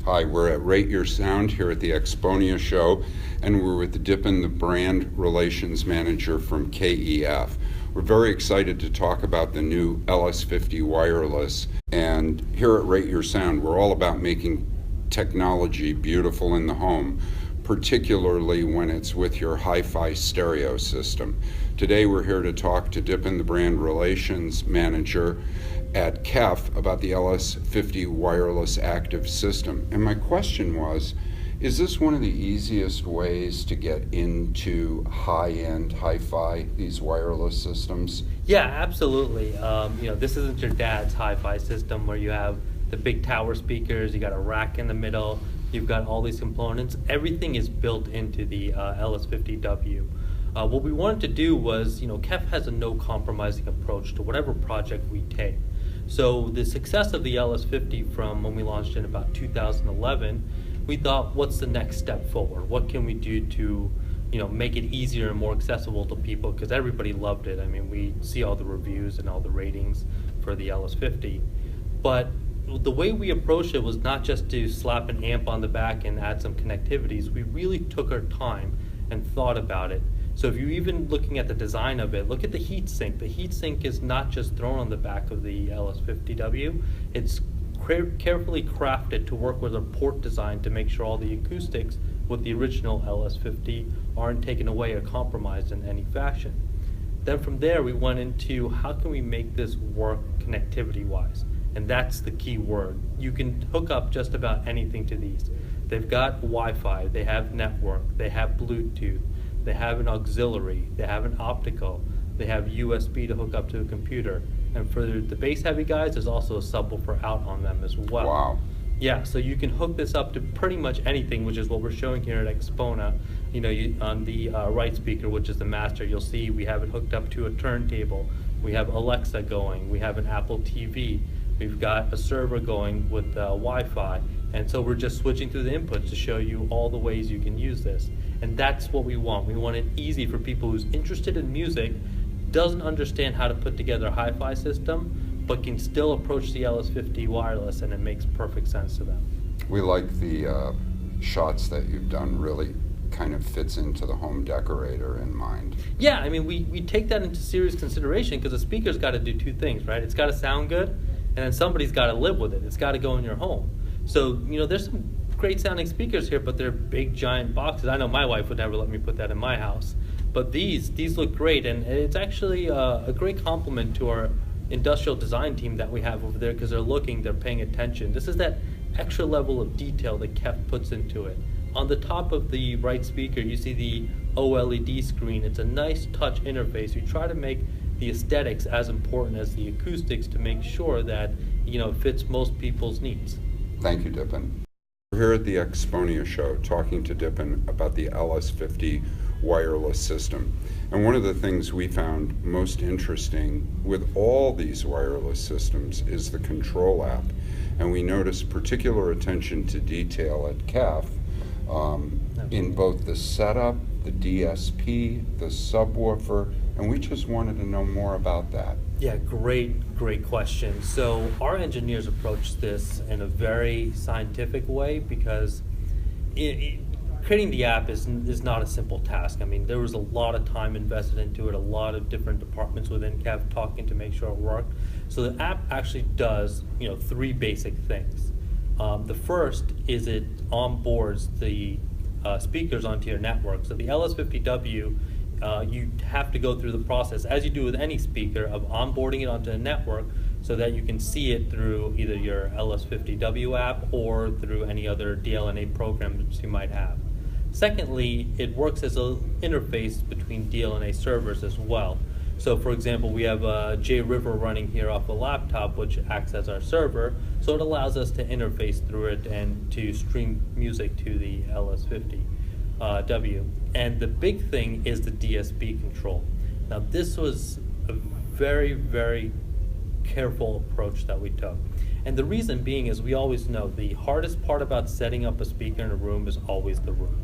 Hi, we're at Rateyoursound here at the Axpona show, and we're with Dipin, the brand relations manager from KEF. We're very excited to talk about the new LS50 Wireless, and here at Rateyoursound, we're all about making technology beautiful in the home, particularly when it's with your hi-fi stereo system. Today we're here to talk to Dipin, the brand relations manager at KEF, about the LS50 Wireless active system. And my question was, is this one of the easiest ways to get into high-end, hi-fi, these wireless systems? Yeah, absolutely. This isn't your dad's hi-fi system where you have the big tower speakers, you got a rack in the middle, you've got all these components. Everything is built into the LS50W. What we wanted to do was, KEF has a no compromising approach to whatever project we take. So the success of the LS50 from when we launched in about 2011, we thought, what's the next step forward? What can we do to, make it easier and more accessible to people? Because everybody loved it. I mean, we see all the reviews and all the ratings for the LS50. But the way we approached it was not just to slap an amp on the back and add some connectivities. We really took our time and thought about it. So if you're even looking at the design of it, look at the heat sink. The heat sink is not just thrown on the back of the LS50W. It's carefully crafted to work with a port design to make sure all the acoustics with the original LS50 aren't taken away or compromised in any fashion. Then from there we went into how can we make this work connectivity-wise? And that's the key word. You can hook up just about anything to these. They've got Wi-Fi, they have network, they have Bluetooth, they have an auxiliary, they have an optical, they have USB to hook up to a computer. And for the bass heavy guys, there's also a subwoofer out on them as well. Wow. Yeah, so you can hook this up to pretty much anything, which is what we're showing here at Axpona. On the right speaker, which is the master, you'll see we have it hooked up to a turntable. We have Alexa going, we have an Apple TV, we've got a server going with Wi-Fi. And so we're just switching through the inputs to show you all the ways you can use this. And that's what we want. We want it easy for people who's interested in music, doesn't understand how to put together a hi-fi system, but can still approach the LS50 Wireless, and it makes perfect sense to them. We like the shots that you've done. Really kind of fits into the home decorator in mind. Yeah, I mean, we take that into serious consideration because the speaker's got to do two things, right? It's got to sound good, and then somebody's got to live with it. It's got to go in your home. So, there's some great sounding speakers here, but they're big giant boxes. I know my wife would never let me put that in my house. But these look great, and it's actually a great compliment to our industrial design team that we have over there, because they're paying attention. This is that extra level of detail that KEF puts into it. On the top of the right speaker, you see the OLED screen. It's a nice touch interface. We try to make the aesthetics as important as the acoustics to make sure that it fits most people's needs. Thank you, Dipin. We're here at the Axpona show talking to Dipin about the LS50 wireless system. And one of the things we found most interesting with all these wireless systems is the control app. And we noticed particular attention to detail at KEF in both the setup, the DSP, the subwoofer, and we just wanted to know more about that. Yeah, great question. So our engineers approach this in a very scientific way, because creating the app is not a simple task. I mean, there was a lot of time invested into it, a lot of different departments within KEF talking to make sure it worked. So the app actually does, three basic things. The first is it onboards the speakers onto your network. So the LS50W, you have to go through the process, as you do with any speaker, of onboarding it onto a network so that you can see it through either your LS50W app or through any other DLNA programs you might have. Secondly, it works as an interface between DLNA servers as well. So for example, we have a JRiver running here off a laptop, which acts as our server, so it allows us to interface through it and to stream music to the LS50W. And the big thing is the DSP control. Now this was a very, very careful approach that we took. And the reason being is we always know the hardest part about setting up a speaker in a room is always the room.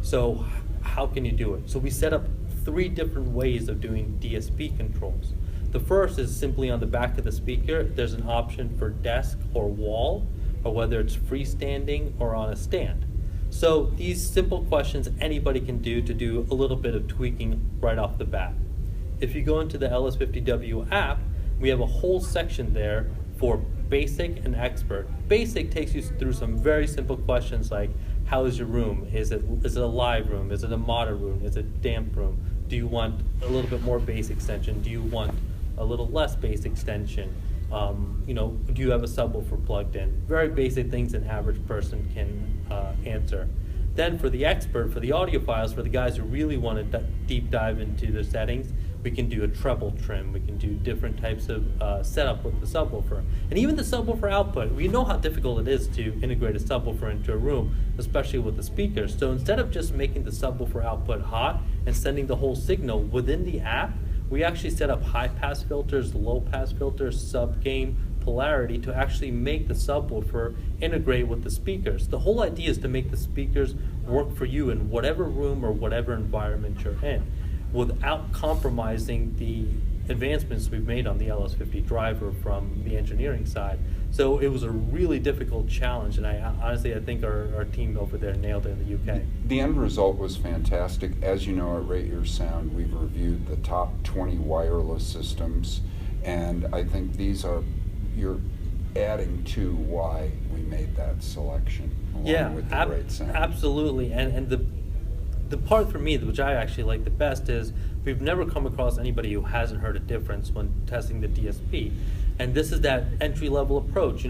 So how can you do it? So we set up 3 different ways of doing DSP controls. The first is simply on the back of the speaker. There's an option for desk or wall, or whether it's freestanding or on a stand. So these simple questions anybody can do a little bit of tweaking right off the bat. If you go into the LS50W app, we have a whole section there for basic and expert. Basic takes you through some very simple questions like, how is your room? Is it a live room? Is it a modern room? Is it a damp room? Do you want a little bit more bass extension? Do you want a little less bass extension? Do you have a subwoofer plugged in? Very basic things an average person can answer. Then for the expert, for the audiophiles, for the guys who really want to deep dive into the settings, we can do a treble trim. We can do different types of setup with the subwoofer. And even the subwoofer output, we know how difficult it is to integrate a subwoofer into a room, especially with the speakers. So instead of just making the subwoofer output hot and sending the whole signal within the app, we actually set up high pass filters, low pass filters, sub gain, polarity to actually make the subwoofer integrate with the speakers. The whole idea is to make the speakers work for you in whatever room or whatever environment you're in, without compromising the advancements we've made on the LS50 driver from the engineering side. So it was a really difficult challenge, and I think our team over there nailed it in the UK. The end result was fantastic. As you know, at Rateyoursound, we've reviewed the top 20 wireless systems, and I think you're adding to why we made that selection, along with the great sound. Absolutely, and the part for me, which I actually like the best, is we've never come across anybody who hasn't heard a difference when testing the DSP. And this is that entry-level approach.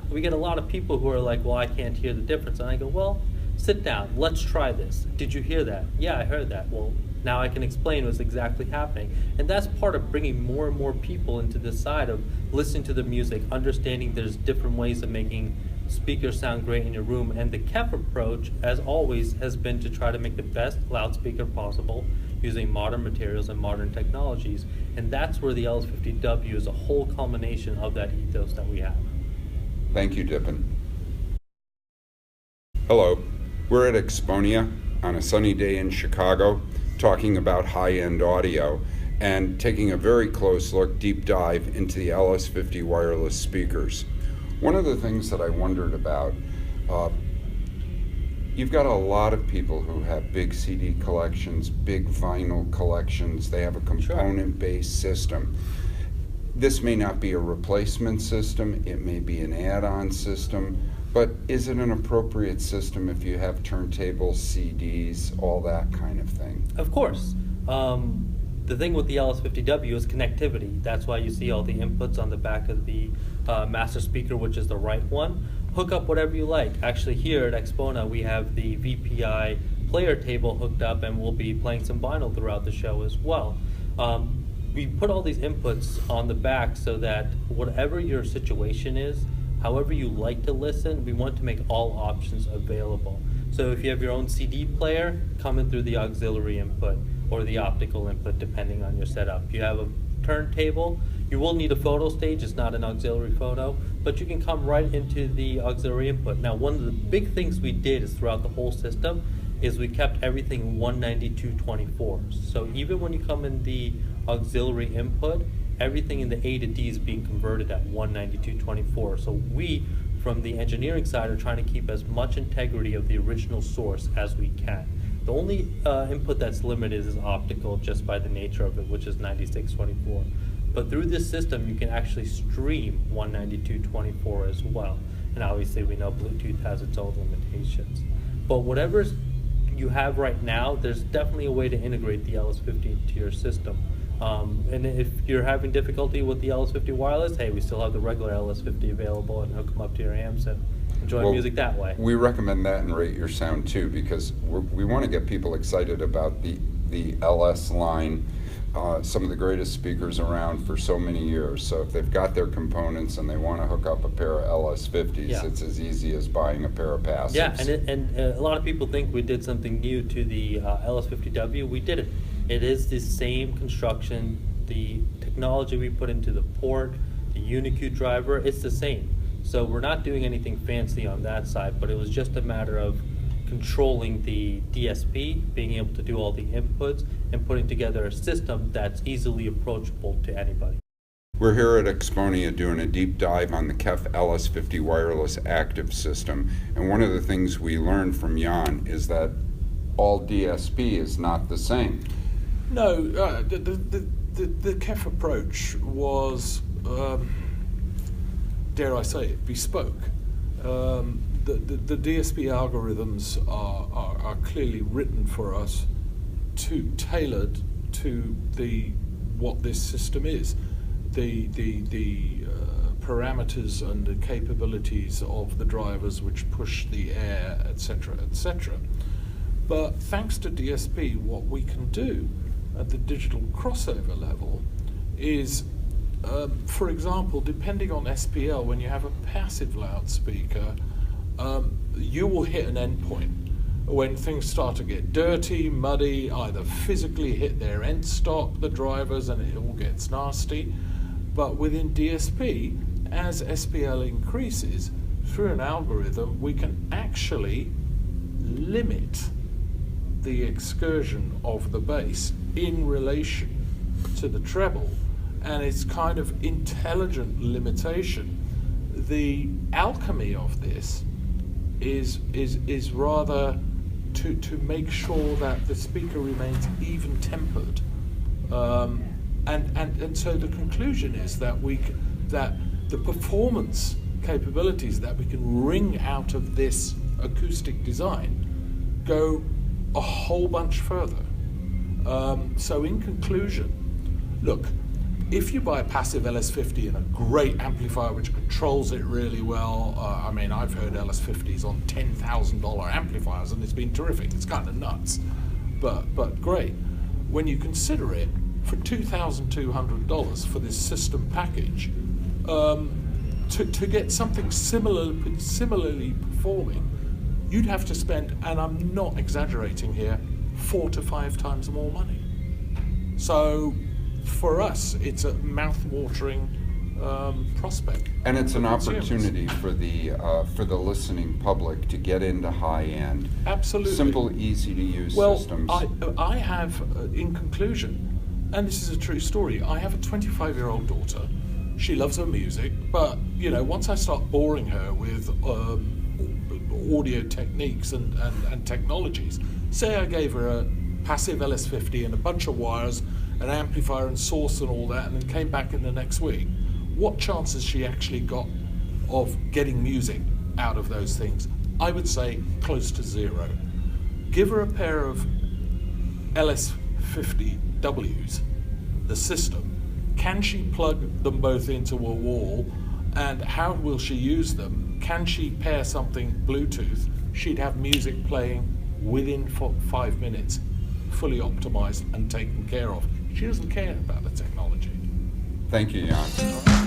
We get a lot of people who are like, well, I can't hear the difference. And I go, well, sit down, let's try this. Did you hear that? Yeah, I heard that. Well, now I can explain what's exactly happening. And that's part of bringing more and more people into this side of listening to the music, understanding there's different ways of making speakers sound great in your room. And the KEF approach, as always, has been to try to make the best loudspeaker possible using modern materials and modern technologies. And that's where the LS50W is a whole culmination of that ethos that we have. Thank you, Dipin. Hello, we're at Axpona on a sunny day in Chicago, talking about high-end audio and taking a very close look, deep dive into the LS50 wireless speakers. One of the things that I wondered about, you've got a lot of people who have big CD collections, big vinyl collections. They have a component-based system. This may not be a replacement system, it may be an add-on system, but is it an appropriate system if you have turntables, CDs, all that kind of thing? Of course. The thing with the LS50W is connectivity. That's why you see all the inputs on the back of the master speaker, which is the right one. Hook up whatever you like. Actually, here at Axpona, we have the VPI player table hooked up, and we'll be playing some vinyl throughout the show as well. We put all these inputs on the back so that whatever your situation is, however you like to listen, we want to make all options available. So if you have your own CD player, coming through the auxiliary input or the optical input, depending on your setup. You have a turntable, you will need a photo stage. It's not an auxiliary photo, but you can come right into the auxiliary input. Now, one of the big things we did is throughout the whole system is we kept everything 192.24. So even when you come in the auxiliary input, everything in the A to D is being converted at 192.24. So we, from the engineering side, are trying to keep as much integrity of the original source as we can. The only input that's limited is optical, just by the nature of it, which is 96.24. But through this system, you can actually stream 192.24 as well. And obviously, we know Bluetooth has its own limitations. But whatever you have right now, there's definitely a way to integrate the LS50 into your system. And if you're having difficulty with the LS50 wireless, hey, we still have the regular LS50 available, and hook them up to your amps and enjoy music that way. We recommend that and Rateyoursound too, because we want to get people excited about the LS line, some of the greatest speakers around for so many years. So if they've got their components and they want to hook up a pair of LS50s, it's as easy as buying a pair of passives. Yeah, and a lot of people think we did something new to the LS50W. We didn't. It is the same construction, the technology we put into the port, the UniQ driver, it's the same. So we're not doing anything fancy on that side, but it was just a matter of controlling the DSP, being able to do all the inputs, and putting together a system that's easily approachable to anybody. We're here at Axpona doing a deep dive on the KEF LS50 Wireless active system. And one of the things we learned from Johan is that all DSP is not the same. No, the KEF approach was, dare I say it, bespoke. The DSP algorithms are clearly written for us, tailored to what this system is. The parameters and the capabilities of the drivers which push the air, etc., etc. But thanks to DSP, what we can do at the digital crossover level is, for example, depending on SPL, when you have a passive loudspeaker, you will hit an endpoint when things start to get dirty, muddy, either physically hit their end stop, the drivers, and it all gets nasty. But within DSP, as SPL increases, through an algorithm, we can actually limit the excursion of the bass in relation to the treble, and it's kind of intelligent limitation. The alchemy of this is rather to make sure that the speaker remains even tempered, and so the conclusion is that that the performance capabilities that we can wring out of this acoustic design go a whole bunch further. So in conclusion, look, if you buy a passive LS50 and a great amplifier which controls it really well, I mean, I've heard LS50s on $10,000 amplifiers and it's been terrific. It's kind of nuts, but great. When you consider it, for $2,200 for this system package, to get something similarly performing, you'd have to spend, and I'm not exaggerating here, 4 to 5 times more money. So for us, it's a mouth-watering prospect. And it's an opportunity for the listening public to get into high-end, absolutely simple, easy-to-use systems. I have, in conclusion, and this is a true story, I have a 25-year-old daughter. She loves her music, but you know, once I start boring her with audio techniques and technologies, say I gave her a passive LS50 and a bunch of wires, an amplifier and source and all that, and then came back in the next week, what chance has she actually got of getting music out of those things? I would say close to zero. Give her a pair of LS50Ws, the system. Can she plug them both into a wall, and how will she use them? Can she pair something Bluetooth? She'd have music playing within 5 minutes, fully optimized and taken care of. She doesn't care about the technology. Thank you, Johan.